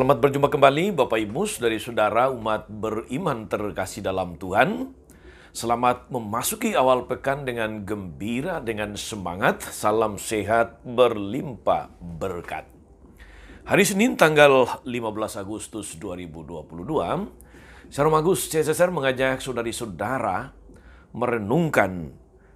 Selamat berjumpa kembali Bapak Ibu, saudara umat beriman terkasih dalam Tuhan. Selamat memasuki awal pekan dengan gembira, dengan semangat. Salam sehat berlimpah berkat. Hari Senin tanggal 15 Agustus 2022, Shalom Agus CSSR mengajak saudari-saudara merenungkan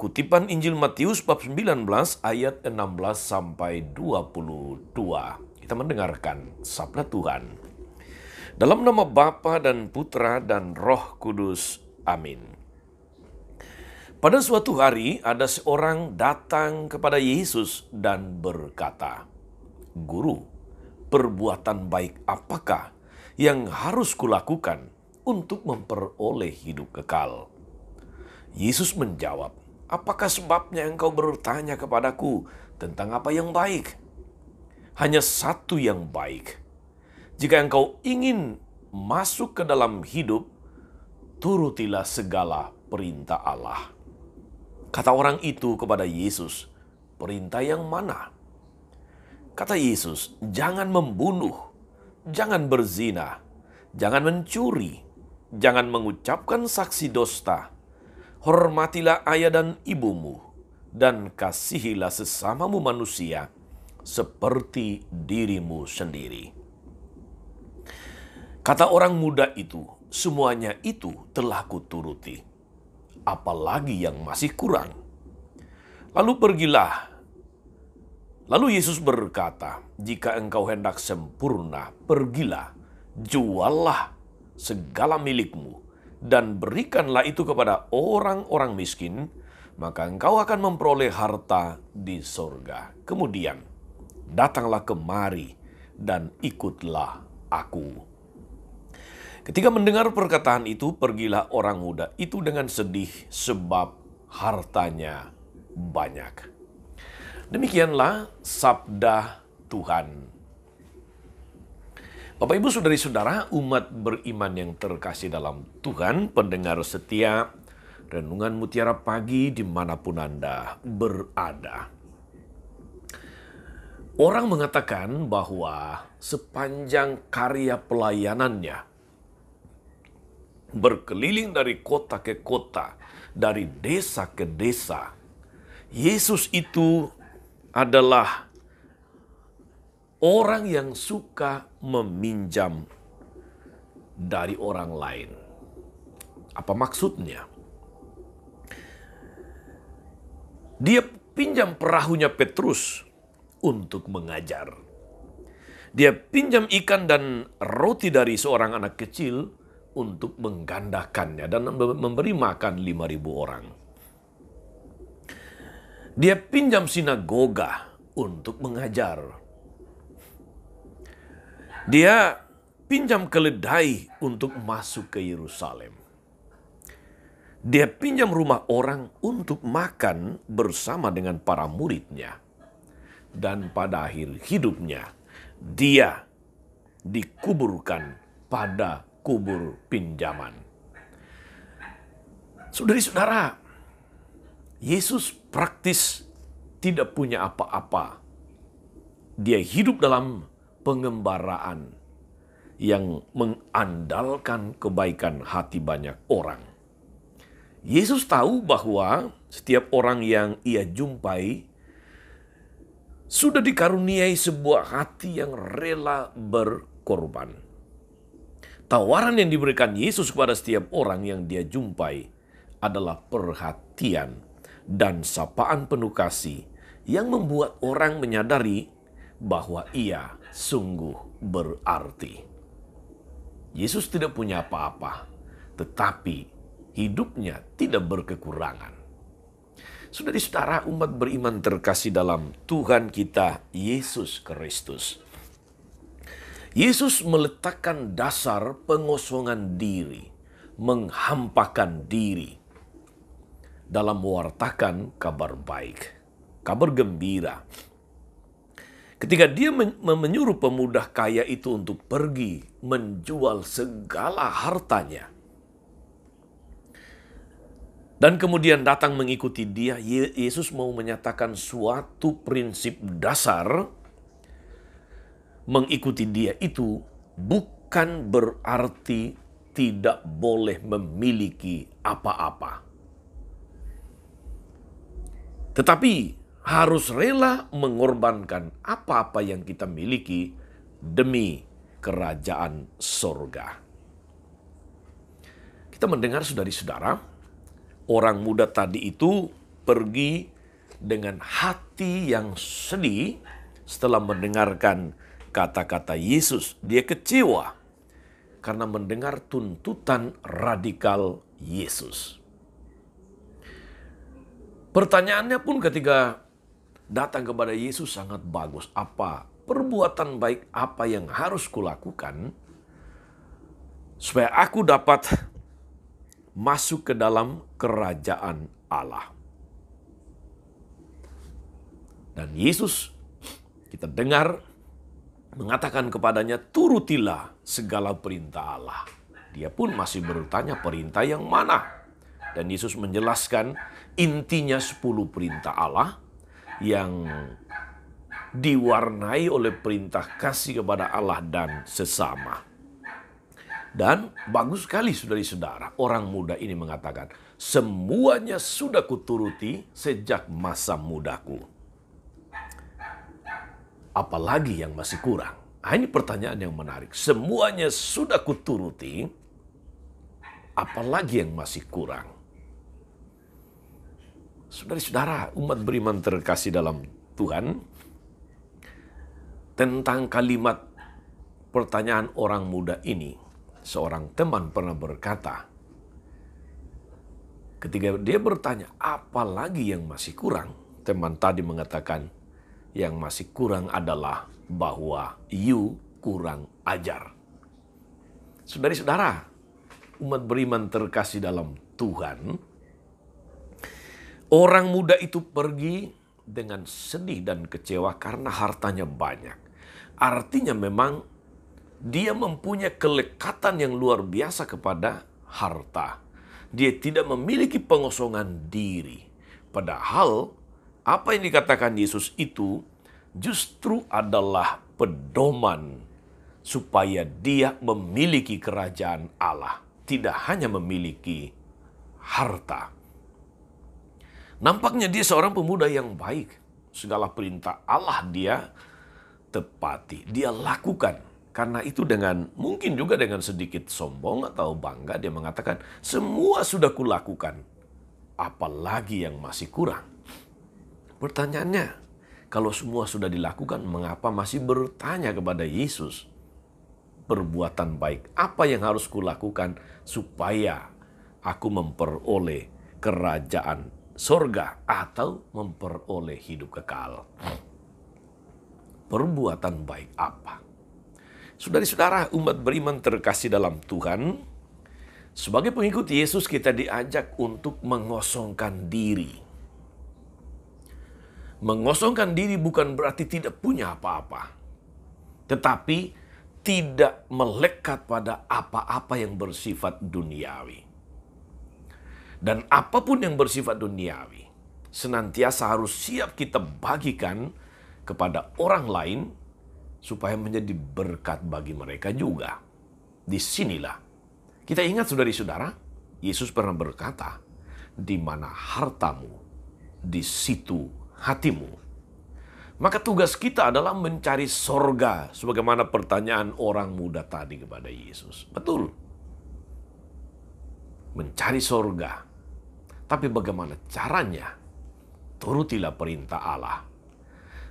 kutipan Injil Matius bab 19 ayat 16 sampai 22. Kita mendengarkan sabda Tuhan. Dalam nama Bapa dan Putra dan Roh Kudus. Amin. Pada suatu hari ada seorang datang kepada Yesus dan berkata, "Guru, perbuatan baik apakah yang harus kulakukan untuk memperoleh hidup kekal?" Yesus menjawab, "Apakah sebabnya engkau bertanya kepadaku tentang apa yang baik? Hanya satu yang baik. Jika engkau ingin masuk ke dalam hidup, turutilah segala perintah Allah." Kata orang itu kepada Yesus, "Perintah yang mana?" Kata Yesus, "Jangan membunuh, jangan berzina, jangan mencuri, jangan mengucapkan saksi dusta, hormatilah ayah dan ibumu, dan kasihilah sesamamu manusia seperti dirimu sendiri." Kata orang muda itu, "Semuanya itu telah kuturuti. Apalagi yang masih kurang?" Lalu Yesus berkata, "Jika engkau hendak sempurna, pergilah, juallah segala milikmu, dan berikanlah itu kepada orang-orang miskin, maka engkau akan memperoleh harta di sorga. Kemudian datanglah kemari dan ikutlah aku." Ketika mendengar perkataan itu, pergilah orang muda itu dengan sedih sebab hartanya banyak. Demikianlah sabda Tuhan. Bapak, Ibu, saudari-saudara, umat beriman yang terkasih dalam Tuhan, pendengar setia Renungan Mutiara Pagi dimanapun Anda berada. Orang mengatakan bahwa sepanjang karya pelayanannya, berkeliling dari kota ke kota, dari desa ke desa, Yesus itu adalah orang yang suka meminjam dari orang lain. Apa maksudnya? Dia pinjam perahunya Petrus untuk mengajar. Dia pinjam ikan dan roti dari seorang anak kecil untuk menggandakannya dan memberi makan 5.000 orang. Dia pinjam sinagoga untuk mengajar. Dia pinjam keledai untuk masuk ke Yerusalem. Dia pinjam rumah orang untuk makan bersama dengan para muridnya. Dan pada akhir hidupnya, dia dikuburkan pada kubur pinjaman. Saudari-saudara, Yesus praktis tidak punya apa-apa. Dia hidup dalam pengembaraan yang mengandalkan kebaikan hati banyak orang. Yesus tahu bahwa setiap orang yang ia jumpai sudah dikaruniai sebuah hati yang rela berkorban. Tawaran yang diberikan Yesus kepada setiap orang yang dia jumpai adalah perhatian dan sapaan penuh kasih yang membuat orang menyadari bahwa ia sungguh berarti. Yesus tidak punya apa-apa, tetapi hidupnya tidak berkekurangan. Saudari-saudara, umat beriman terkasih dalam Tuhan kita Yesus Kristus. Yesus meletakkan dasar pengosongan diri, menghampakan diri dalam mewartakan kabar baik, kabar gembira. Ketika dia menyuruh pemuda kaya itu untuk pergi menjual segala hartanya, dan kemudian datang mengikuti dia, Yesus mau menyatakan suatu prinsip dasar. Mengikuti dia itu bukan berarti tidak boleh memiliki apa-apa. Tetapi harus rela mengorbankan apa-apa yang kita miliki demi kerajaan sorga. Kita mendengar saudara-saudara, orang muda tadi itu pergi dengan hati yang sedih setelah mendengarkan kata-kata Yesus. Dia kecewa karena mendengar tuntutan radikal Yesus. Pertanyaannya pun ketika datang kepada Yesus sangat bagus. Apa perbuatan baik apa yang harus kulakukan supaya aku dapat masuk ke dalam kerajaan Allah? Dan Yesus, kita dengar, mengatakan kepadanya, turutilah segala perintah Allah. Dia pun masih bertanya perintah yang mana? Dan Yesus menjelaskan intinya 10 perintah Allah yang diwarnai oleh perintah kasih kepada Allah dan sesama. Dan bagus sekali saudara-saudara, orang muda ini mengatakan, semuanya sudah kuturuti sejak masa mudaku. Apalagi yang masih kurang? Ini pertanyaan yang menarik. Semuanya sudah kuturuti, apalagi yang masih kurang? Saudara-saudara, umat beriman terkasih dalam Tuhan, tentang kalimat pertanyaan orang muda ini, seorang teman pernah berkata, ketika dia bertanya, apalagi yang masih kurang? Teman tadi mengatakan, yang masih kurang adalah bahwa you kurang ajar. Saudara-saudara, umat beriman terkasih dalam Tuhan, orang muda itu pergi dengan sedih dan kecewa karena hartanya banyak. Artinya memang dia mempunyai kelekatan yang luar biasa kepada harta. Dia tidak memiliki pengosongan diri. Padahal apa yang dikatakan Yesus itu justru adalah pedoman supaya dia memiliki kerajaan Allah. Tidak hanya memiliki harta. Nampaknya dia seorang pemuda yang baik. Segala perintah Allah dia tepati, dia lakukan. Karena itu mungkin juga dengan sedikit sombong atau bangga dia mengatakan, semua sudah kulakukan, apalagi yang masih kurang. Pertanyaannya, kalau semua sudah dilakukan, mengapa masih bertanya kepada Yesus? Perbuatan baik, apa yang harus kulakukan supaya aku memperoleh kerajaan sorga atau memperoleh hidup kekal? Perbuatan baik apa? Saudara-saudara, umat beriman terkasih dalam Tuhan, sebagai pengikut Yesus kita diajak untuk mengosongkan diri. Mengosongkan diri bukan berarti tidak punya apa-apa, tetapi tidak melekat pada apa-apa yang bersifat duniawi. Dan apapun yang bersifat duniawi, senantiasa harus siap kita bagikan kepada orang lain supaya menjadi berkat bagi mereka juga. Disinilah kita ingat saudara-saudara, Yesus pernah berkata, di mana hartamu, di situ hatimu. Maka tugas kita adalah mencari sorga, sebagaimana pertanyaan orang muda tadi kepada Yesus. Betul. Mencari sorga. Tapi bagaimana caranya? Turutilah perintah Allah.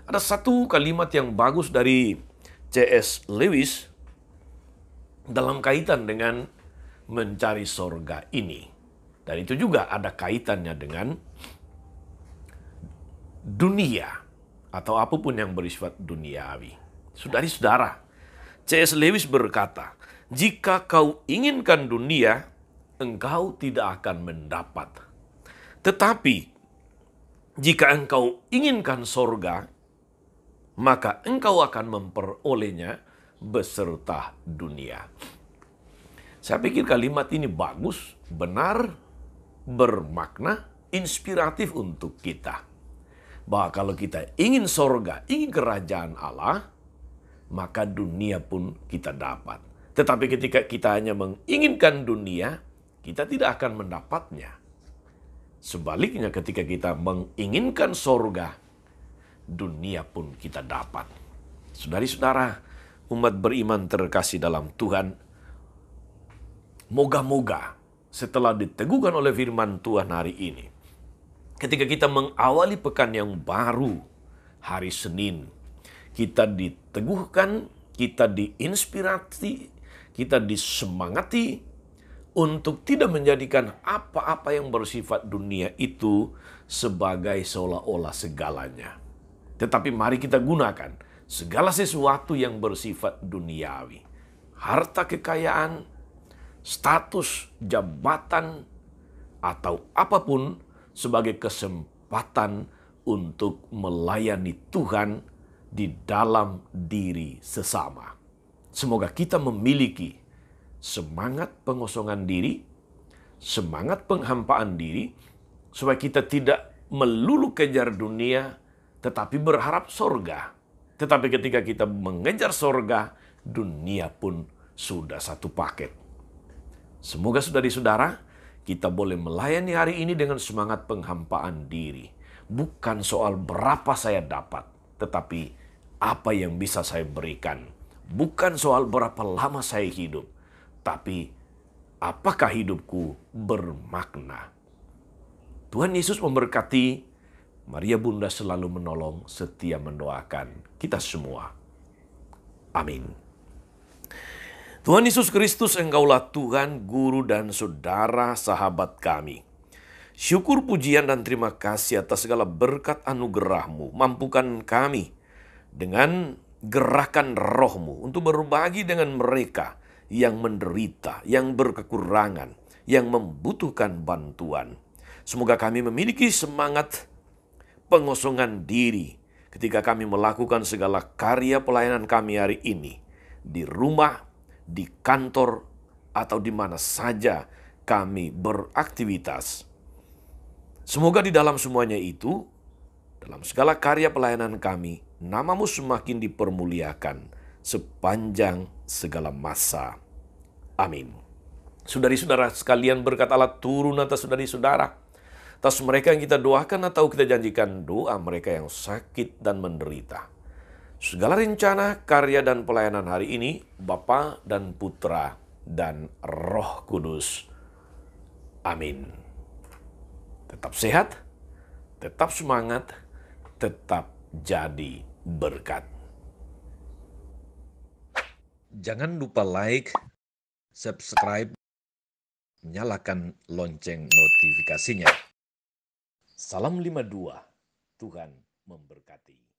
Ada satu kalimat yang bagus dari C.S. Lewis dalam kaitan dengan mencari sorga ini. Dan itu juga ada kaitannya dengan dunia atau apapun yang bersifat duniawi. Saudara-saudara, C.S. Lewis berkata, jika kau inginkan dunia, engkau tidak akan mendapat. Tetapi, jika engkau inginkan sorga, maka engkau akan memperolehnya beserta dunia. Saya pikir kalimat ini bagus, benar, bermakna, inspiratif untuk kita. Bahwa kalau kita ingin sorga, ingin kerajaan Allah, maka dunia pun kita dapat. Tetapi ketika kita hanya menginginkan dunia, kita tidak akan mendapatnya. Sebaliknya ketika kita menginginkan sorga, dunia pun kita dapat. Saudari-saudara, umat beriman terkasih dalam Tuhan, moga-moga setelah diteguhkan oleh firman Tuhan hari ini, ketika kita mengawali pekan yang baru, hari Senin, kita diteguhkan, kita diinspirasi, kita disemangati untuk tidak menjadikan apa-apa yang bersifat dunia itu sebagai seolah-olah segalanya. Tetapi mari kita gunakan segala sesuatu yang bersifat duniawi. Harta kekayaan, status, jabatan, atau apapun sebagai kesempatan untuk melayani Tuhan di dalam diri sesama. Semoga kita memiliki semangat pengosongan diri, semangat penghampaan diri, supaya kita tidak melulu kejar dunia, tetapi berharap sorga. Tetapi ketika kita mengejar sorga, dunia pun sudah satu paket. Semoga saudari-saudara, kita boleh melayani hari ini dengan semangat penghampaan diri. Bukan soal berapa saya dapat, tetapi apa yang bisa saya berikan. Bukan soal berapa lama saya hidup, tapi apakah hidupku bermakna. Tuhan Yesus memberkati. Maria Bunda selalu menolong, setia mendoakan kita semua. Amin. Tuhan Yesus Kristus, Engkaulah Tuhan, Guru dan Saudara, sahabat kami. Syukur, pujian, dan terima kasih atas segala berkat anugerah-Mu. Mampukan kami dengan gerakan roh-Mu untuk berbagi dengan mereka yang menderita, yang berkekurangan, yang membutuhkan bantuan. Semoga kami memiliki semangat pengosongan diri ketika kami melakukan segala karya pelayanan kami hari ini, di rumah, di kantor, atau di mana saja kami beraktivitas. Semoga di dalam semuanya itu, dalam segala karya pelayanan kami, nama-Mu semakin dipermuliakan sepanjang segala masa. Amin. Saudari-saudara sekalian, berkat Allah turun atas saudari-saudara, atas mereka yang kita doakan atau kita janjikan doa, mereka yang sakit dan menderita. Segala rencana, karya, dan pelayanan hari ini, Bapa dan Putra dan Roh Kudus. Amin. Tetap sehat, tetap semangat, tetap jadi berkat. Jangan lupa like, subscribe, nyalakan lonceng notifikasinya. Salam 52, Tuhan memberkati.